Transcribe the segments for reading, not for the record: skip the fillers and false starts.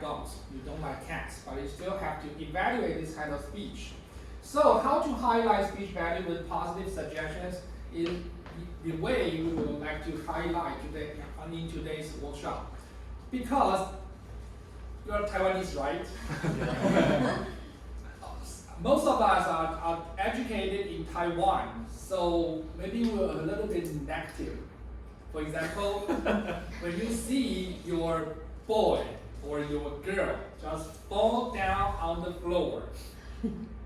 dogs, you don't like cats, but you still have to evaluate this kind of speech. So how to highlight speech value with positive suggestions is the way we would like to highlight today in today's workshop. Because you're Taiwanese, right? Most of us are educated in Taiwan, so maybe we're a little bit negative. For example, when you see your boy or your girl just fall down on the floor,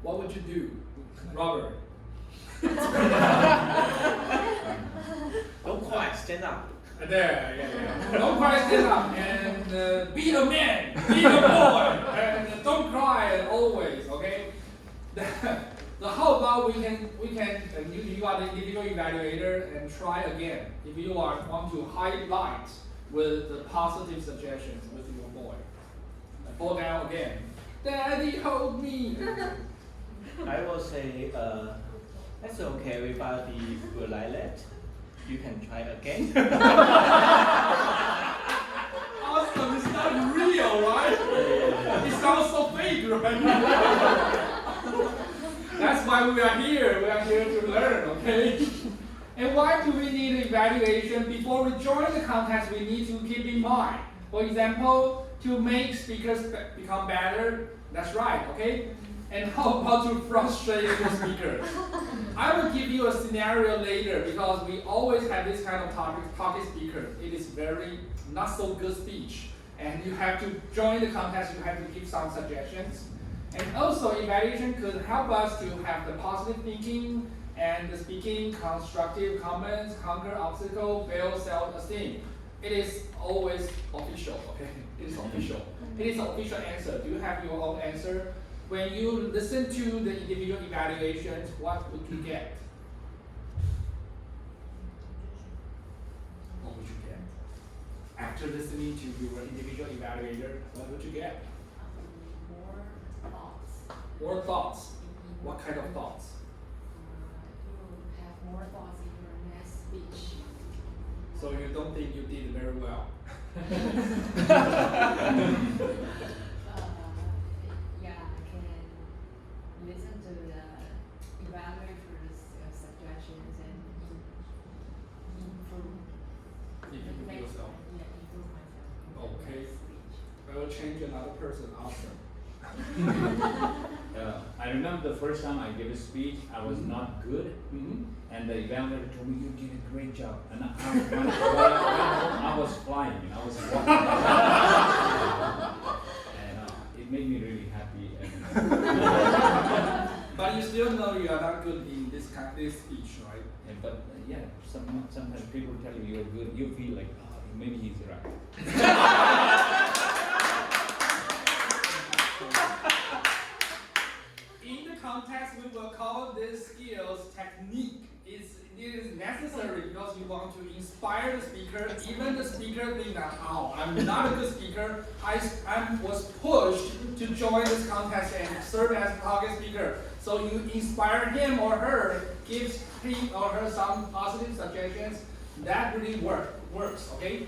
what would you do, Robert? Don't cry, stand up. There, yeah. Don't cry, stand up, and be a man, be a boy, and don't cry always, okay? So how about we can you are the individual evaluator and try again. If you want to highlight with the positive suggestions with your boy, fall down again. Daddy, hold me. I will say, that's okay, everybody will like that. You can try again. Awesome, it's not real, right? It sounds so fake, right? That's why we are here. We are here to learn, okay? And why do we need evaluation? Before we join the contest, we need to keep in mind. For example, to make speakers become better, that's right, okay? And how about to frustrate your speakers? I will give you a scenario later because we always have this kind of talking speakers. It is very not so good speech. And you have to join the contest, you have to give some suggestions. And also evaluation could help us to have the positive thinking and the speaking, constructive comments, conquer obstacle, build self-esteem. It is always official, okay? It is official. It is an official answer. Do you have your own answer? When you listen to the individual evaluations, what would you get? What would you get? After listening to your individual evaluator, what would you get? More thoughts. What kind of thoughts? You have more thoughts in your next speech. So you don't think you did very well? Yeah, I can listen to the evaluators' suggestions and improve. Improve yourself. Yeah, improve myself. Okay. I will change another person. Awesome. I remember the first time I gave a speech, I was not good, and the evaluator told me, "You did a great job." And I was flying, I was walking, and it made me really happy. But you still know you are not good in this speech, right? But sometimes people tell you you're good, you feel like, oh, maybe he's right. Contest, we will call this skills technique. It is necessary because you want to inspire the speaker. Even the speaker think that, oh, I'm not a good speaker. I was pushed to join this contest and serve as a target speaker. So you inspire him or her, gives him or her some positive suggestions. That really works, okay?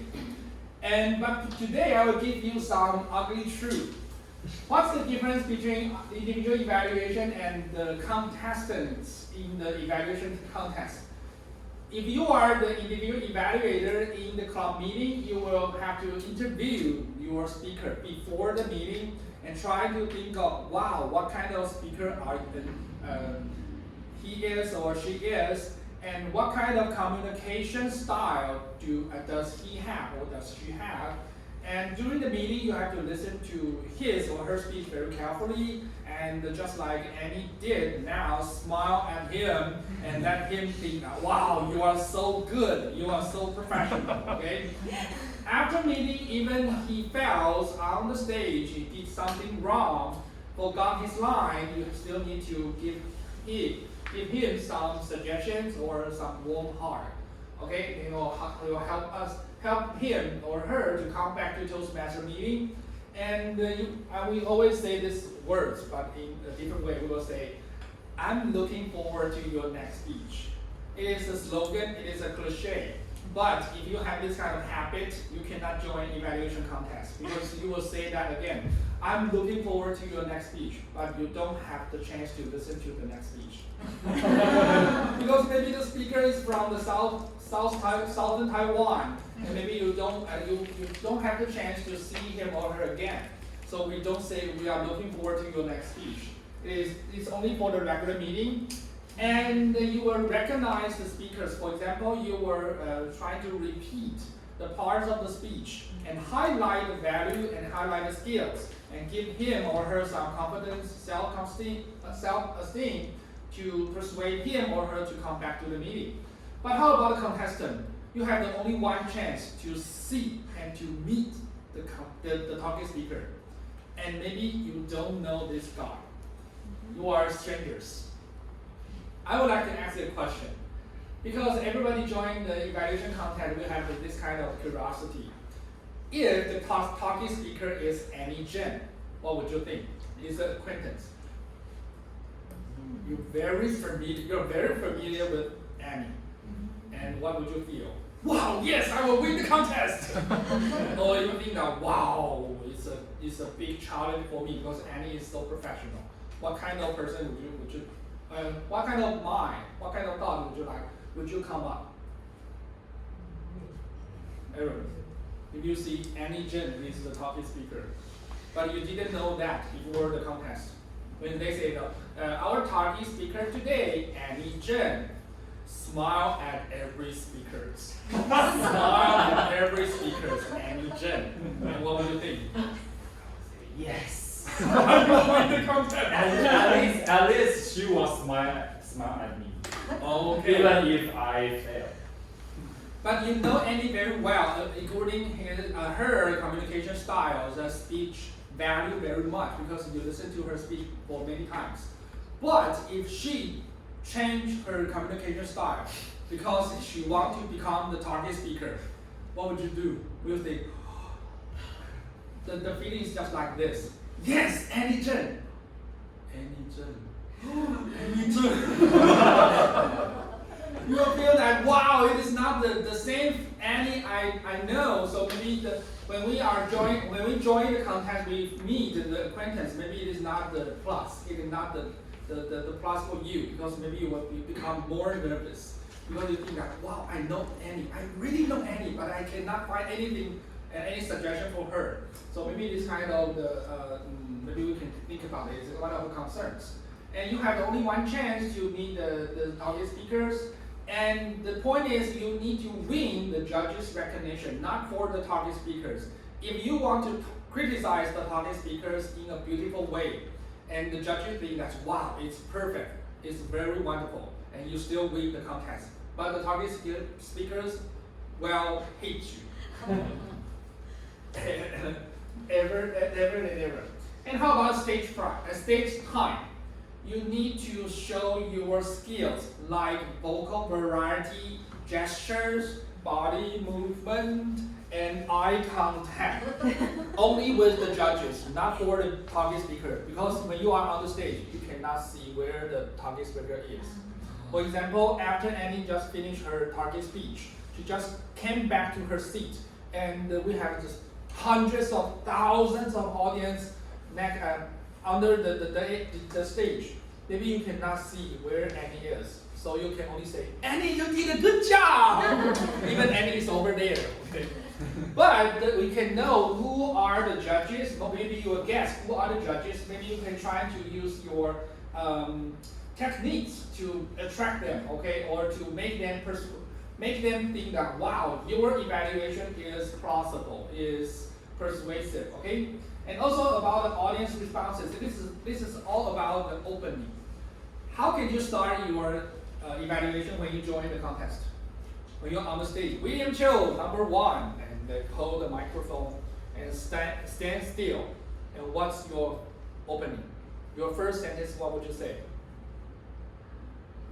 But today I will give you some ugly truth. What's the difference between individual evaluation and the contestants in the evaluation contest? If you are the individual evaluator in the club meeting, you will have to interview your speaker before the meeting and try to think of, wow, what kind of speaker he is or she is, and what kind of communication style does he have or does she have. And during the meeting, you have to listen to his or her speech very carefully, and just like Annie did now, smile at him and let him think, wow, you are so good, you are so professional, okay? After meeting, even he fails on the stage, he did something wrong, forgot his line, you still need to give him some suggestions or some warm heart, okay? It will help him or her to come back to Toastmaster meeting. And we always say these words, but in a different way. We will say, I'm looking forward to your next speech. It is a slogan, it is a cliche. But if you have this kind of habit, you cannot join evaluation contest because you will say that again. I'm looking forward to your next speech, but you don't have the chance to listen to the next speech. Because maybe the speaker is from the southern Taiwan, and maybe you don't have the chance to see him or her again. So we don't say we are looking forward to your next speech. It's only for the regular meeting. And you will recognize the speakers. For example, you were trying to repeat the parts of the speech and highlight the value and highlight the skills and give him or her some confidence, self-esteem to persuade him or her to come back to the meeting. But how about the contestant? You have the only one chance to see and to meet the talking speaker. And maybe you don't know this guy. You are strangers. I would like to ask you a question. Because everybody joined the evaluation contest, we have this kind of curiosity. If the talking speaker is Annie Jen, what would you think? Is an acquaintance. You're very familiar with Annie. And what would you feel? Wow, yes, I will win the contest! Or you think that, wow, it's a big challenge for me because Annie is so professional. What kind of person would you what kind of mind, what kind of thought would you come up? Aaron, if you see Annie Jen is the talking speaker, but you didn't know that before the contest. When they say our talking speaker today, Annie Jen, smile at every speaker. Smile at every speaker, Annie Jen. And what would you think? Yes. I will win the contest. At least she will smile at me. Okay. Even if I fail. But you know Annie very well, including her communication style, the speech value very much because you listen to her speak for many times. But if she changed her communication style because she wants to become the target speaker, what would you do? Will you think, the feeling is just like this. Yes, Annie Jen. Annie Jen. Annie Jen. You will feel that, wow, it is not the same Annie I know. So maybe when we join the contest, we meet the acquaintance. Maybe it is not the plus. It is not the plus for you because maybe you will become more nervous because you think that, wow, I know Annie. I really know Annie, but I cannot find anything, any suggestion for her. So maybe this kind of maybe we can think about it. It's one of the concerns. And you have only one chance to meet the target speakers. And the point is you need to win the judges' recognition, not for the target speakers. If you want to criticize the target speakers in a beautiful way, and the judges think that, wow, it's perfect, it's very wonderful, and you still win the contest. But the target speakers will hate you. ever. And how about stage time? You need to show your skills like vocal variety, gestures, body movement, and eye contact. Only with the judges, not for the target speaker. Because when you are on the stage, you cannot see where the target speaker is. For example, after Annie just finished her target speech, she just came back to her seat, and we have just hundreds of thousands of audience under the stage. Maybe you cannot see where Annie is, so you can only say, Annie, you did a good job! Even Annie is over there. Okay? But we can know who are the judges, or maybe you will guess who are the judges. Maybe you can try to use your techniques to attract them, okay, or to make them think that, wow, your evaluation is plausible, is persuasive, okay? And also about the audience responses. This is all about the opening. How can you start your evaluation when you join the contest? When you're on the stage, William Chiu, number 1, and they hold the microphone and stand still. And what's your opening? Your first sentence, what would you say?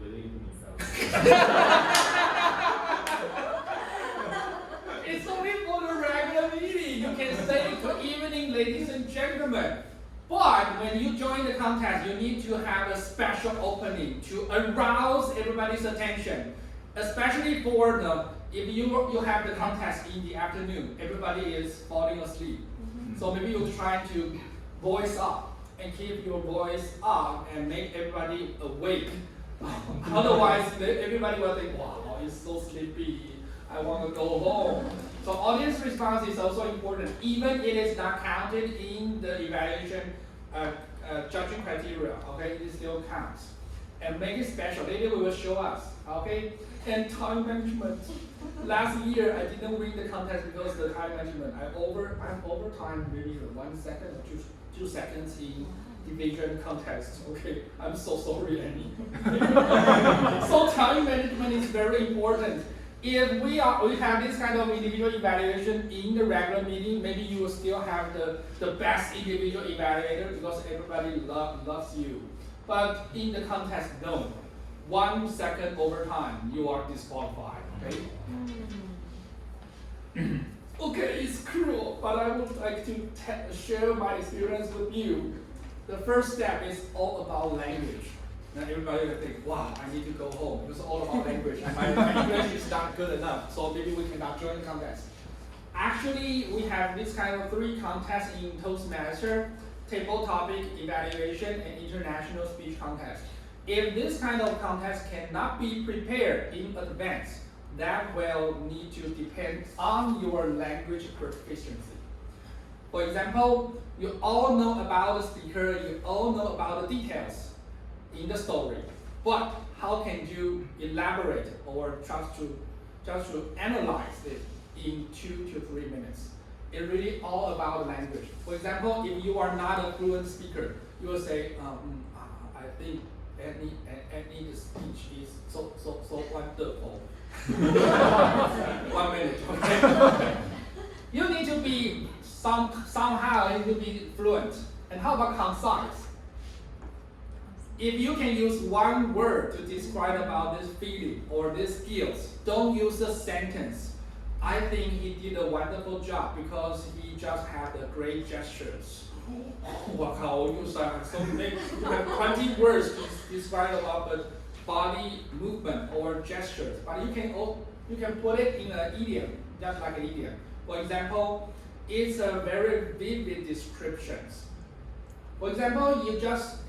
Believe in yourself. It's only for the regular meeting. You can say good evening, ladies and gentlemen. But when you join the contest, you need to have a special opening to arouse everybody's attention, especially for if you have the contest in the afternoon, everybody is falling asleep. So maybe you try to voice up and keep your voice up and make everybody awake. Otherwise, everybody will think, wow, it's so sleepy. I want to go home. So audience response is also important, even it is not counted in the evaluation judging criteria. Okay, it still counts. And make it special. Later we will show us. Okay, and time management. Last year I didn't win the contest because of the time management. I'm over time maybe 1 second or 2 seconds in division contest. Okay, I'm so sorry, Annie. So time management is very important. If we have this kind of individual evaluation in the regular meeting, maybe you will still have the best individual evaluator because everybody loves you. But in the contest, no. 1 second over time, you are disqualified. Okay. Okay, it's cruel, but I would like to share my experience with you. The first step is all about language. Now everybody will think, wow, I need to go home. It's all about language. My English is not good enough, so maybe we cannot join the contest. Actually, we have this kind of 3 contests in Toastmaster: table topic, evaluation, and international speech contest. If this kind of contest cannot be prepared in advance, that will need to depend on your language proficiency. For example, you all know about the speaker, you all know about the details in the story, but how can you elaborate or just to analyze it in 2 to 3 minutes? It's really all about language. For example, if you are not a fluent speaker, you will say, I think Annie's speech is so wonderful. 1 minute, okay? You need to be somehow you need to be fluent. And how about concise? If you can use 1 word to describe about this feeling or these skills, don't use a sentence. I think he did a wonderful job because he just had the great gestures. Wow, you have so many, you have 20 words to describe about the body movement or gestures, but you can put it in an idiom, just like an idiom. For example, it's a very vivid descriptions. For example, you just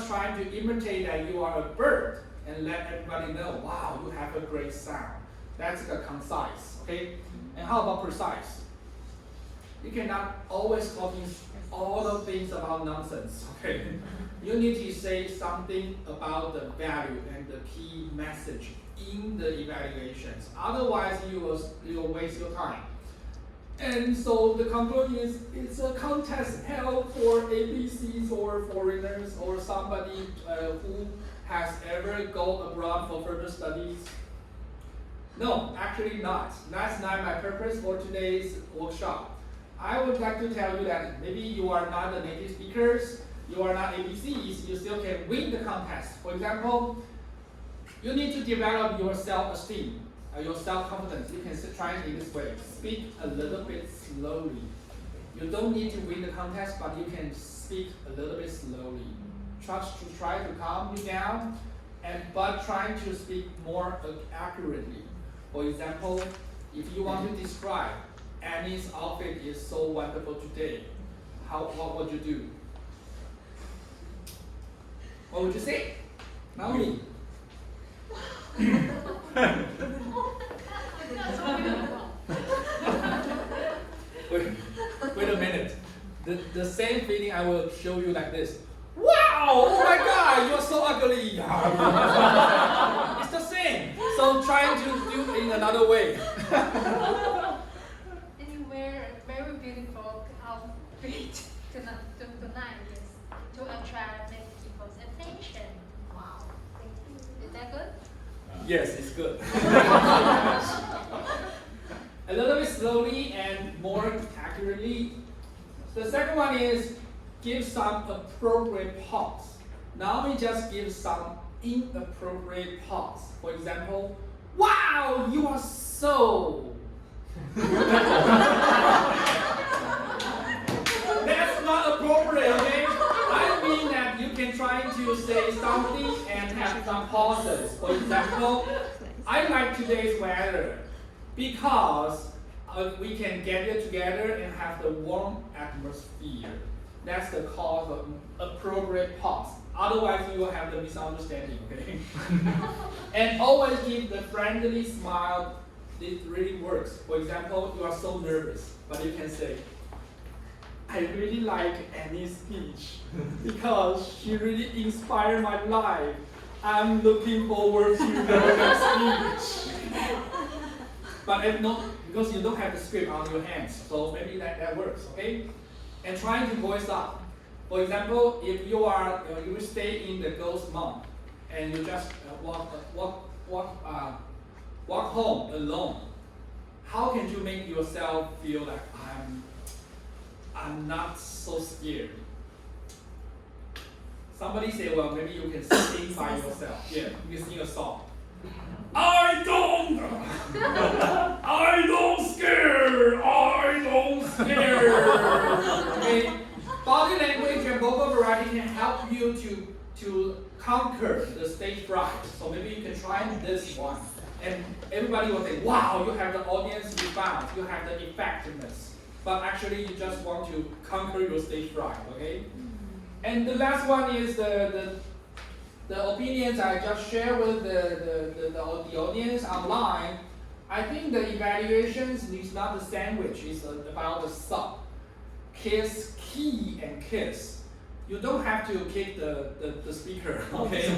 trying to imitate that you are a bird and let everybody know, wow, you have a great sound. That's concise, okay? And how about precise? You cannot always copy all the things about nonsense, okay? You need to say something about the value and the key message in the evaluations. Otherwise, you will waste your time. And so the conclusion is, it's a contest held for ABCs or foreigners or somebody who has ever gone abroad for further studies. No, actually not. That's not my purpose for today's workshop. I would like to tell you that maybe you are not the native speakers, you are not ABCs, you still can win the contest. For example, you need to develop your self-esteem. Your self-confidence, you can try it in this way. Speak a little bit slowly. You don't need to win the contest, but you can speak a little bit slowly. Try to calm you down, but trying to speak more accurately. For example, if you want to describe Annie's outfit is so wonderful today, what would you do? What would you say? Naomi? Wait a minute. The same feeling I will show you like this. Wow! Oh my God! You're so ugly. It's the same. So trying to do it in another way. And you wear a very beautiful outfit tonight, yes, to attract many people's attention. Wow! Thank you. Is that good? Yes, it's good. A little bit slowly and more accurately. The second one is give some appropriate pause. Now we just give some inappropriate pause. For example, wow, you are so. That's not appropriate, okay? I mean that you can try to say something and have some pauses. For example, I like today's weather. Because we can gather together and have the warm atmosphere. That's the cause of appropriate pause. Otherwise, you will have the misunderstanding, okay? And always give the friendly smile. This really works. For example, you are so nervous, but you can say, I really like Annie's speech because she really inspired my life. I'm looking forward to the next speech. But if not, because you don't have the script on your hands, so maybe that works, okay? And trying to voice up. For example, if you stay in the ghost month and you just walk home alone, how can you make yourself feel like I'm not so scared? Somebody say, well, maybe you can sing by yourself. Yeah, you can sing a song. I don't scare. Okay, body language and vocal variety can help you to conquer the stage fright. So maybe you can try this one, and everybody will say, "Wow, you have the audience response, you have the effectiveness." But actually, you just want to conquer your stage fright. Okay, and the last one is the opinions I just shared with the audience online. I think the evaluations is not the sandwich, it's about the sub. Kiss, key, and kiss. You don't have to kick the speaker, okay?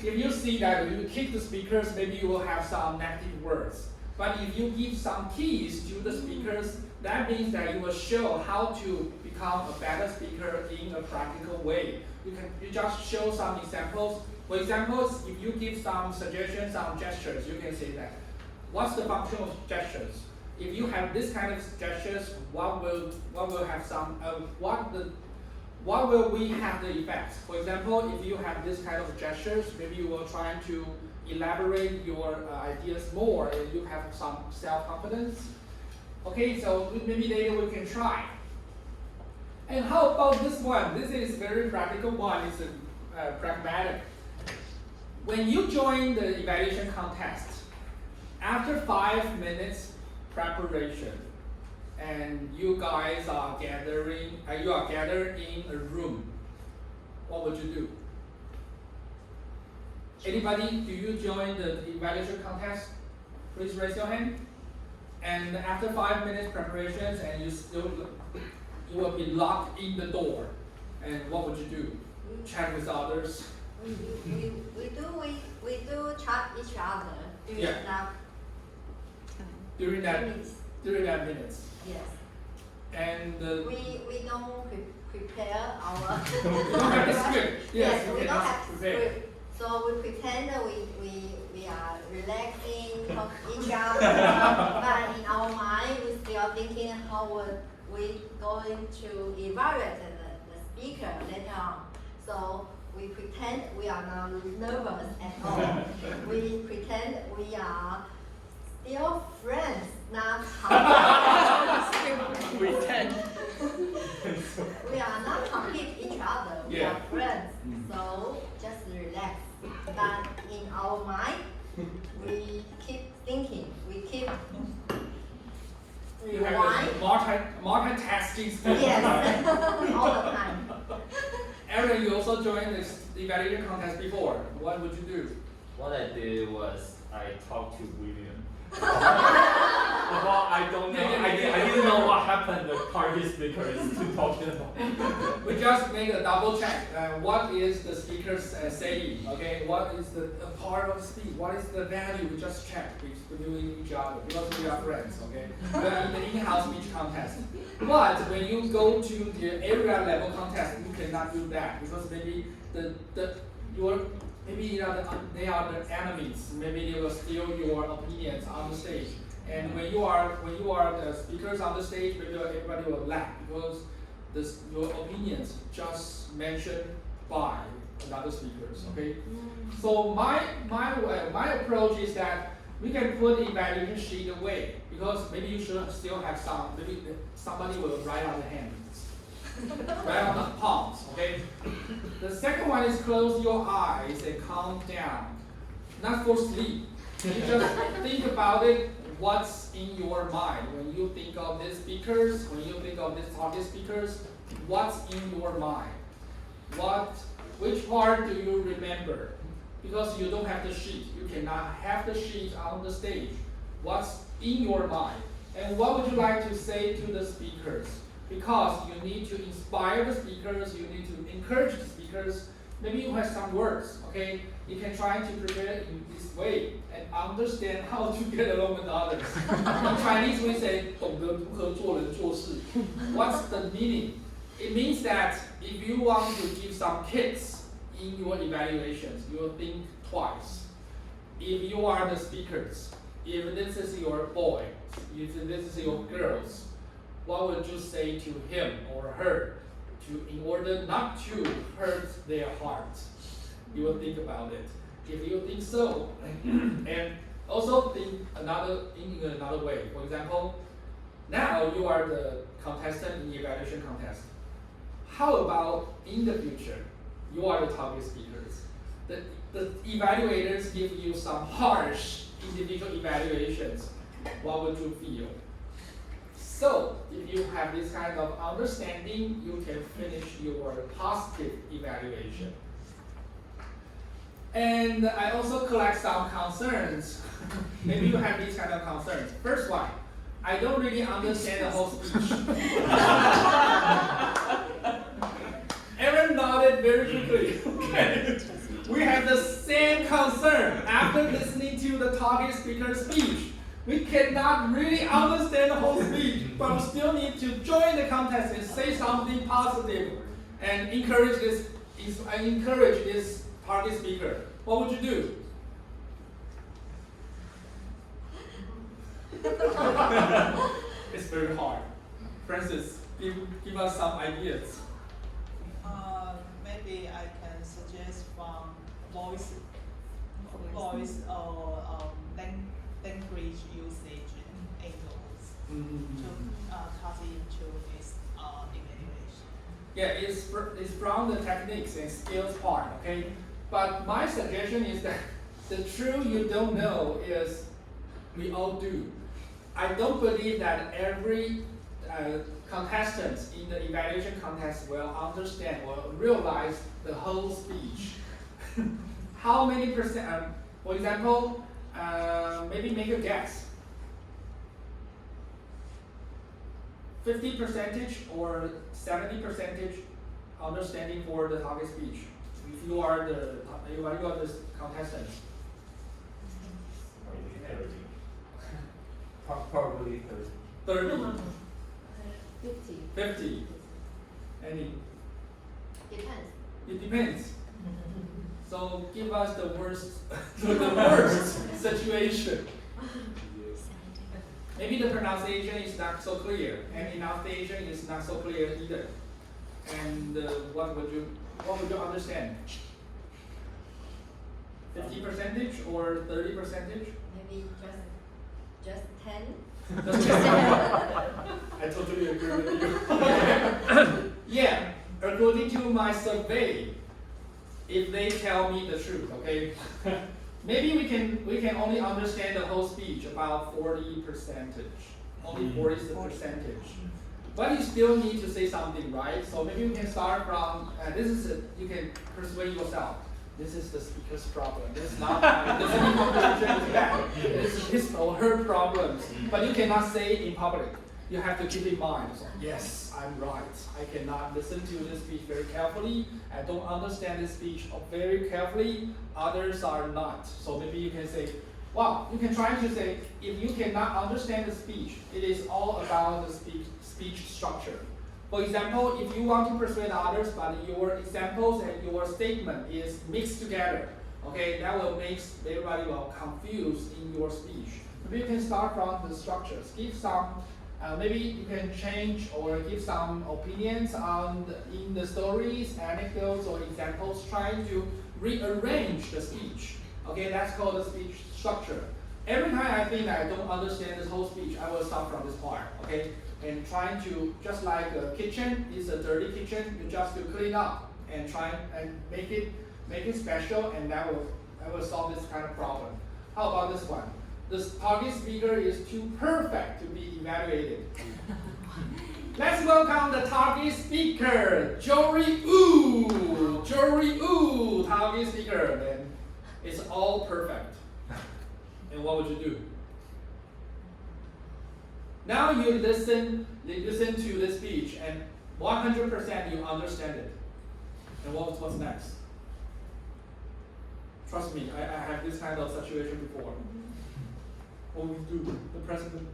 If you see that you kick the speakers, maybe you will have some negative words. But if you give some keys to the speakers, that means that you will show how to become a better speaker in a practical way. You just show some examples. For example, if you give some suggestions on gestures, you can say that. What's the function of gestures? If you have this kind of gestures, what will have some what will we have the effects? For example, if you have this kind of gestures, maybe you will try to elaborate your ideas more, and you have some self-confidence. Okay, so maybe later we can try. And how about this one? This is very practical one. It's pragmatic. When you join the evaluation contest, after 5 minutes preparation, and you guys are gathered in a room, what would you do? Anybody, do you join the evaluation contest? Please raise your hand. And after 5 minutes preparations, and you will be locked in the door. And what would you do? Chat with others. We do chat each other during Yeah. that During that minutes. minutes. Yes. And We don't prepare our. you don't have the script. Yes, you we don't cannot have prepare. script. So we pretend that we are relaxing, talk each other, but in our mind we still thinking how would we going to evaluate the speaker later on. So we pretend we are not nervous at all. We pretend we are still friends, not Pretend. we are not compete each other. We Yeah. are friends. So just relax. But in our mind, we keep thinking. We keep You have rewind. a multitasking skill. Yes, all the time. Aaron, you also joined this evaluation contest before. What would you do? What I did was I talked to William. Well, I don't know. I didn't know what happened. The target speaker is talking about. We just make a double check. What is the speaker saying? Okay, what is the part of the speech? What is the value? We just check between each other because we are friends. Okay, we are in the in-house speech contest. But when you go to the area level contest, you cannot do that because maybe they are the enemies. Maybe they will steal your opinions on the stage. And when you are the speakers on the stage, maybe everybody will laugh because your opinions just mentioned by another speakers. Okay. So my approach is that we can put the evaluation sheet away because maybe you should still have some. Maybe somebody will write on the hands, write on the palms. Okay. The second one is close your eyes and calm down. Not for sleep. You just think about it. What's what's in your mind when you think of these speakers, when you think of these target speakers, what's in your mind? Which part do you remember? Because you don't have the sheet, you cannot have the sheet on the stage. What's in your mind? And what would you like to say to the speakers? Because you need to inspire the speakers, you need to encourage the speakers. Maybe you have some words, okay? You can try to prepare it in this way and understand how to get along with others. In Chinese we say 懂得如何做人做事. What's the meaning? It means that if you want to give some kicks in your evaluations, you will think twice. If you are the speakers, if this is your boy, if this is your girls, what would you say to him or her in order not to hurt their hearts? You will think about it. If you think so, and also think in another way. For example, now you are the contestant in the evaluation contest. How about in the future, you are the target speakers? The evaluators give you some harsh individual evaluations. What would you feel? So, if you have this kind of understanding, you can finish your positive evaluation. And I also collect some concerns. Maybe you have these kind of concerns. First one, I don't really understand the whole speech. Aaron nodded very quickly. Okay. We have the same concern after listening to the target speaker's speech. We cannot really understand the whole speech, but we still need to join the contest and say something positive and encourage this target speaker. What would you do? It's very hard. Francis, give us some ideas. Maybe I can suggest from voice or language usage angles to cut into this evaluation. Yeah, it's from the techniques and skills part, okay? But my suggestion is that the true you don't know is we all do. I don't believe that every contestant in the evaluation contest will understand or realize the whole speech. How many percent, for example, maybe make a guess. 50% or 70% understanding for the target speech. If you are the contestant. Probably 30. 30. 50. 50. Any? Depends. It depends. So give us the worst, the worst situation. Maybe the pronunciation is not so clear, and enunciation is not so clear either. And what would you understand? 50% or 30%? Maybe just 10. I totally agree with you. Yeah, according to my survey, if they tell me the truth, okay, maybe we can only understand the whole speech about 40%. Only 40 is the percentage. But you still need to say something, right? So maybe you can start from you can persuade yourself. This is the speaker's problem. This is not this any competition with that. This is his or her problems. But you cannot say it in public. You have to keep in mind. So, yes, I'm right. I cannot listen to this speech very carefully. I don't understand this speech very carefully. Others are not. So maybe you can say, well, you can try to say, if you cannot understand the speech, it is all about the speech structure. For example, if you want to persuade others, but your examples and your statement is mixed together, okay, that will make everybody confused in your speech. Maybe you can start from the structures. Give some, maybe you can change or give some opinions in the stories, anecdotes, or examples, trying to rearrange the speech. Okay, that's called the speech structure. Every time I think that I don't understand this whole speech, I will start from this part, okay? And trying to, just like a kitchen is a dirty kitchen, you just to clean up and try and make it special, and that will solve this kind of problem. How about this one? the target speaker is too perfect to be evaluated. Let's welcome the target speaker, Jory Wu. Jory Wu, target speaker. Then it's all perfect. And what would you do? Now you listen to the speech and 100% you understand it. And what's next? Trust me, I have this kind of situation before. What would you do? The president?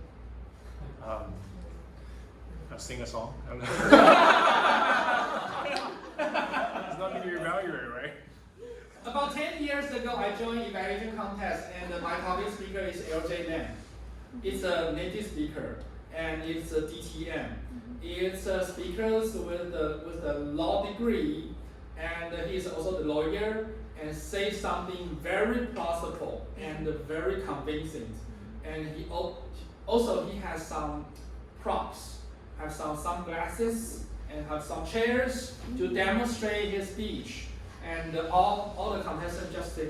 Sing a song. I don't know. There's nothing to evaluate, right? About 10 years ago, I joined evaluation contest, and my target speaker is LJ Lam. It's a native speaker, and it's a DTM. It's speakers with a law degree, and he's also the lawyer, and say something very plausible and very convincing. And he has some props, have some sunglasses, and have some chairs to demonstrate his speech. And all the contestants just say,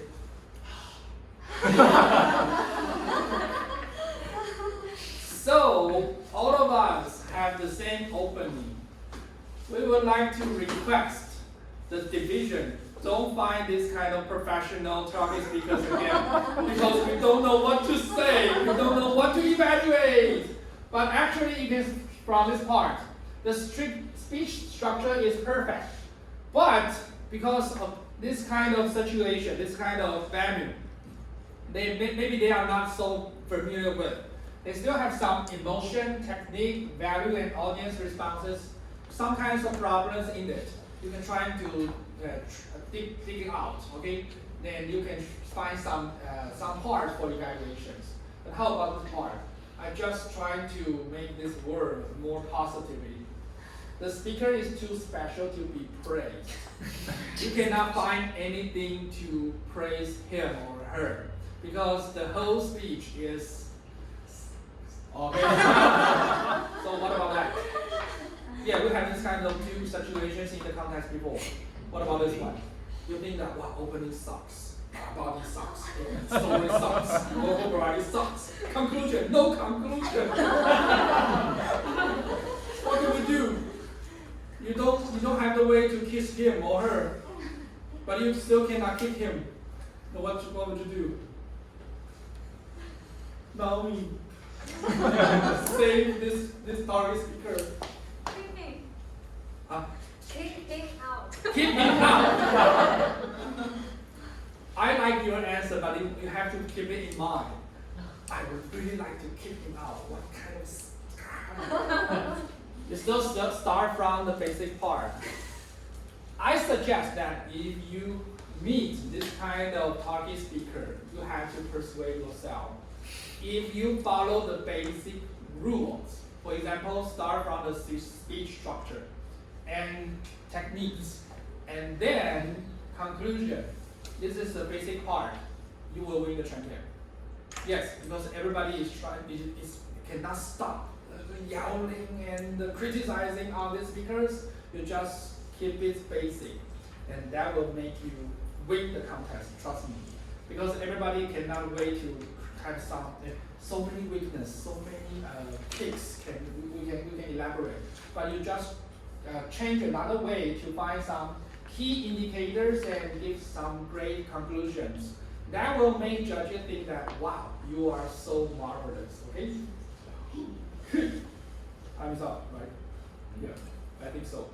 So, all of us have the same opening. We would like to request the division, don't find this kind of professional target speakers again, because we don't know what to say, we don't know what to evaluate. But actually, it is from this part. The speech structure is perfect. But because of this kind of situation, this kind of venue, maybe they are not so familiar with. They still have some emotion, technique, value, and audience responses, some kinds of problems in it. You can try to dig it out, okay? Then you can find some parts for evaluations. But how about this part? I just try to make this word more positively. The speaker is too special to be praised. You cannot find anything to praise him or her because the whole speech is okay. So what about that? Yeah, we have this kind of two situations in the contest before. What about this one? You think that wow, opening sucks, body sucks, story sucks, vocal variety sucks. Conclusion, no conclusion. What do we do? You don't have the way to kiss him or her, but you still cannot kick him. So what would you do? Naomi, save this target speaker. Kick him. Huh? Kick him out. Kick him out. I like your answer, but you have to keep it in mind. I would really like to kick him out. What kind of You still start from the basic part. I suggest that if you meet this kind of target speaker, you have to persuade yourself. If you follow the basic rules, for example, start from the speech structure and techniques, and then conclusion. This is the basic part. You will win the champion. Yes, because everybody is trying. Cannot stop yelling and criticizing other speakers. You just keep it basic, and that will make you win the contest. Trust me, because everybody cannot wait to have so many weaknesses, so many kicks. We can elaborate, but you just change another way to find some key indicators and give some great conclusions. That will make judges think that wow, you are so marvelous. Okay. Time is up, right? Yeah, I think so.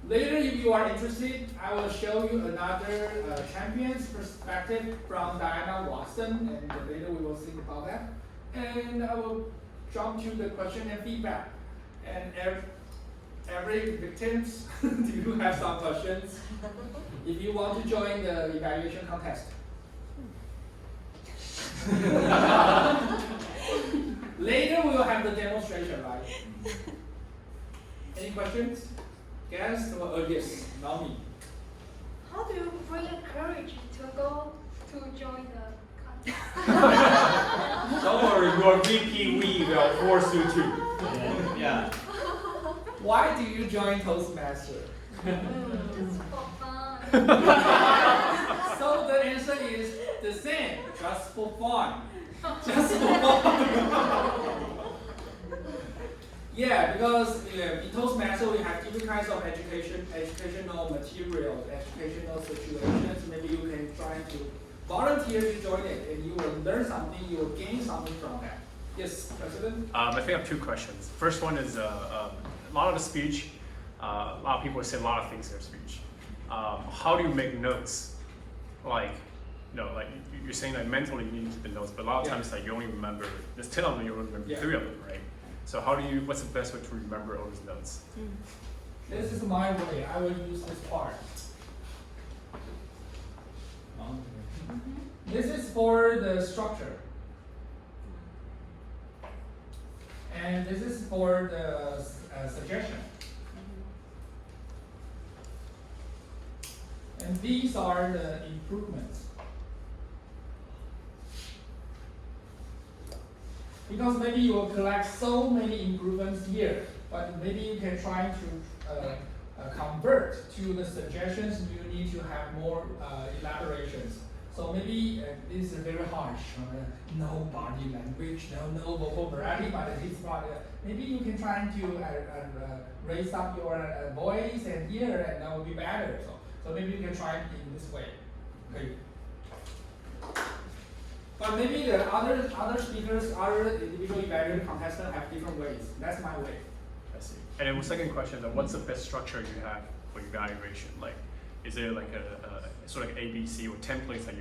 Later, if you are interested, I will show you another champion's perspective from Diana Watson, and later we will think about that. And I will jump to the question and feedback. And every victims, do you have some questions? If you want to join the evaluation contest. Later we will have the demonstration, right? Any questions? Yes? Yes, Naomi. How do you bring courage to go to join the contest? Don't worry, your VP will force you to. Yeah. Why do you join Toastmaster? Just for fun. So the answer is the same, just for fun. Just for fun. Yeah, because in Toastmaster we have different kinds of educational materials, educational situations. Maybe you can try to volunteer to join it, and you will learn something, you will gain something from that. Yes, President? I think I have two questions. First one is a lot of the speech, a lot of people say a lot of things in their speech. How do you make notes? Like, like you're saying that mentally you need to keep the notes, but a lot of times like you only remember, there's 10 of them, you only remember 3 of them, right? So what's the best way to remember all these notes? This is my way. I will use this part. This is for the structure. And this is for the suggestion. And these are the improvements. Because maybe you will collect so many improvements here, but maybe you can try to convert to the suggestions. You need to have more elaborations. So maybe this is very harsh. No body language, no vocal variety, but it's maybe you can try to raise up your voice and ear, and that will be better. So maybe you can try it in this way. Okay. But maybe the other speakers, other individual evaluation contestants have different ways. That's my way. I see. And then the second question, what's the best structure you have for evaluation? Like, is there like a sort of ABC or templates that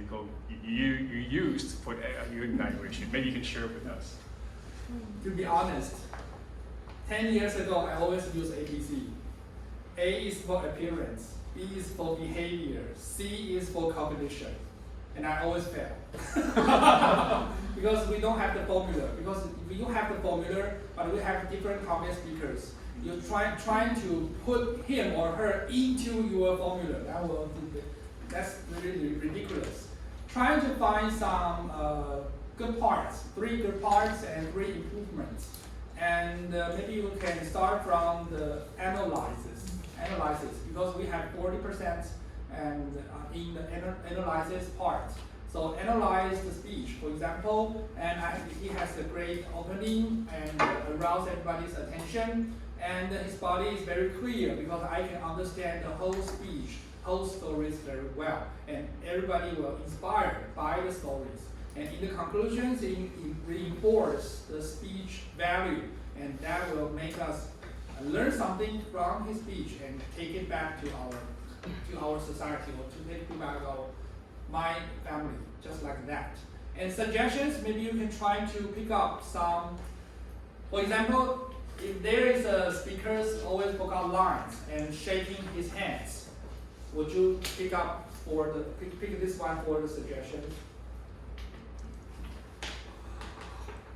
you used for your evaluation? Maybe you can share with us. To be honest, 10 years ago, I always used ABC. A is for appearance, B is for behavior, C is for cognition. And I always fail. Because we don't have the formula. Because if you have the formula, but we have different cognitive speakers, you're trying to put him or her into your formula. That's really ridiculous. Trying to find some good parts, 3 good parts and 3 improvements. And maybe you can start from the analysis, because we have 40% and in the analysis part. So analyze the speech, for example, and he has a great opening and arouse everybody's attention, and his body is very clear because I can understand the whole speech, whole stories very well, and everybody will inspired by the stories. And in the conclusions, it reinforce the speech value, and that will make us learn something from his speech and take it back to our society, or to take it back to my family, just like that. And suggestions, maybe you can try to pick up some. For example, if there is a speaker always forgot lines and shaking his hands, would you pick this one for the suggestion?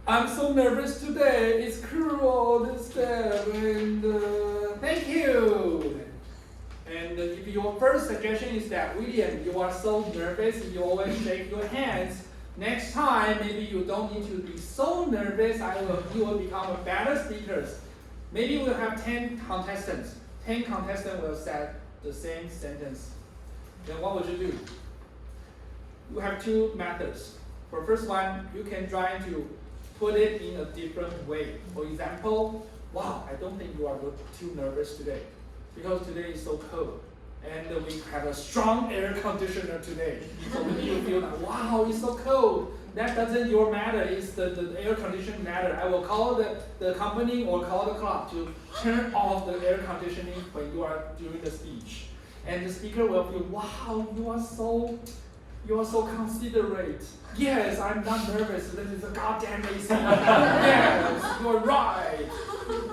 I'm so nervous today. It's cruel, this and thank you. And if your first suggestion is that, William, you are so nervous, you always shake your hands. Next time, maybe you don't need to be so nervous. You will become a better speaker. Maybe we'll have 10 contestants. 10 contestants will say the same sentence. Then what would you do? You have 2 methods. For first one, you can try to put it in a different way. For example, wow, I don't think you are too nervous today, because today is so cold, and we have a strong air conditioner today. So when you feel that, wow, it's so cold, that doesn't matter, it's the air conditioning matter. I will call the company or call the club to turn off the air conditioning when you are doing the speech. And the speaker will feel, wow, you are so considerate. Yes, I'm not nervous, this is a goddamn AC. Yes, you're right.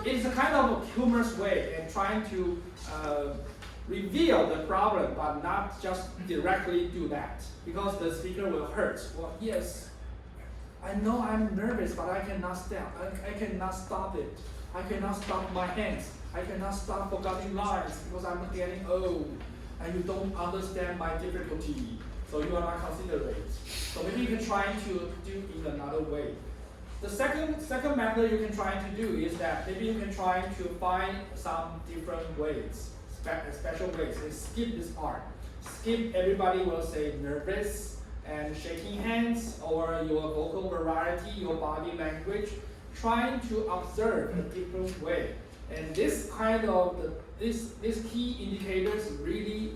It's a kind of a humorous way and trying to reveal the problem, but not just directly do that, because the speaker will hurt. Well, yes, I know I'm nervous, but I cannot stop. I cannot stop it. I cannot stop my hands. I cannot stop forgetting lines because I'm getting old, and you don't understand my difficulty. So you are not considerate. So maybe you can try to do in another way. The second method you can try to do is that maybe you can try to find some different ways, special ways, and skip this part. Skip, everybody will say nervous, and shaking hands, or your vocal variety, your body language, trying to observe a different way. And this kind of, these key indicators really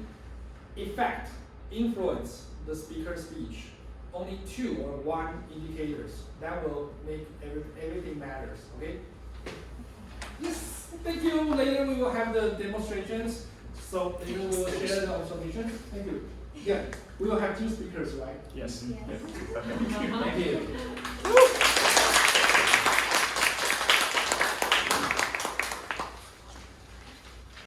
influence the speaker's speech. Only 2 or 1 indicators. That will make everything matters, okay? Yes, thank you. Later we will have the demonstrations. So later we will share the observations. Thank you. Yeah, we will have 2 speakers, right? Yes. Yes. Okay. Thank you.